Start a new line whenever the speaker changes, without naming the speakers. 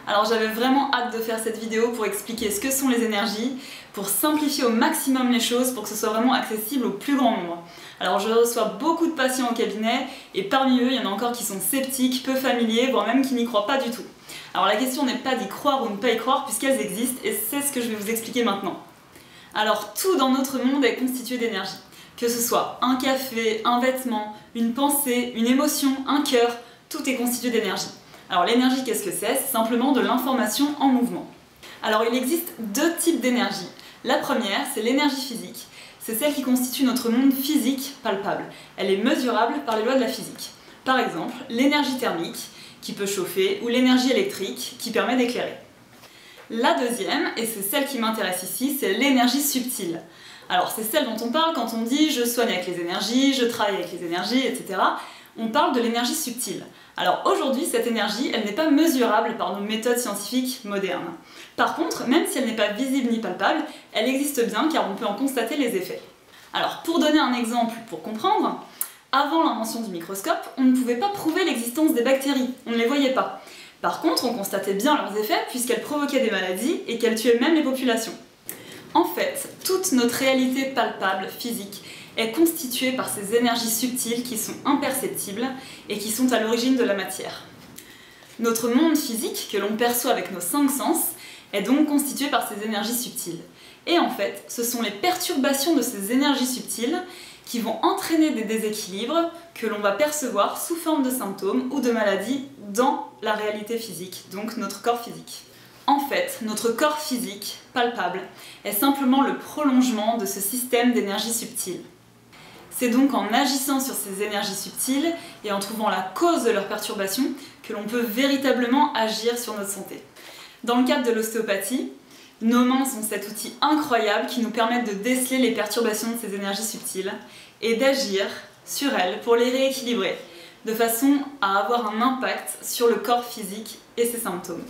Alors j'avais vraiment hâte de faire cette vidéo pour expliquer ce que sont les énergies, pour simplifier au maximum les choses pour que ce soit vraiment accessible au plus grand nombre. Alors je reçois beaucoup de patients au cabinet et parmi eux il y en a encore qui sont sceptiques, peu familiers, voire même qui n'y croient pas du tout. Alors la question n'est pas d'y croire ou ne pas y croire puisqu'elles existent et c'est ce que je vais vous expliquer maintenant. Alors tout dans notre monde est constitué d'énergie. Que ce soit un café, un vêtement, une pensée, une émotion, un cœur, tout est constitué d'énergie. Alors l'énergie, qu'est-ce que c'est? C'est simplement de l'information en mouvement. Alors il existe deux types d'énergie. La première, c'est l'énergie physique. C'est celle qui constitue notre monde physique palpable. Elle est mesurable par les lois de la physique. Par exemple, l'énergie thermique, qui peut chauffer, ou l'énergie électrique, qui permet d'éclairer. La deuxième, et c'est celle qui m'intéresse ici, c'est l'énergie subtile. Alors c'est celle dont on parle quand on dit « je soigne avec les énergies »,« je travaille avec les énergies », etc. On parle de l'énergie subtile. Alors aujourd'hui, cette énergie, elle n'est pas mesurable par nos méthodes scientifiques modernes. Par contre, même si elle n'est pas visible ni palpable, elle existe bien car on peut en constater les effets. Alors pour donner un exemple pour comprendre, avant l'invention du microscope, on ne pouvait pas prouver l'existence des bactéries, on ne les voyait pas. Par contre, on constatait bien leurs effets puisqu'elles provoquaient des maladies et qu'elles tuaient même les populations. En fait, toute notre réalité palpable, physique, est constituée par ces énergies subtiles qui sont imperceptibles et qui sont à l'origine de la matière. Notre monde physique, que l'on perçoit avec nos 5 sens, est donc constitué par ces énergies subtiles. Et en fait, ce sont les perturbations de ces énergies subtiles qui vont entraîner des déséquilibres que l'on va percevoir sous forme de symptômes ou de maladies dans la réalité physique, donc notre corps physique. En fait, notre corps physique, palpable, est simplement le prolongement de ce système d'énergie subtile. C'est donc en agissant sur ces énergies subtiles et en trouvant la cause de leur perturbation que l'on peut véritablement agir sur notre santé. Dans le cadre de l'ostéopathie, nos mains sont cet outil incroyable qui nous permet de déceler les perturbations de ces énergies subtiles et d'agir sur elles pour les rééquilibrer, de façon à avoir un impact sur le corps physique et ses symptômes.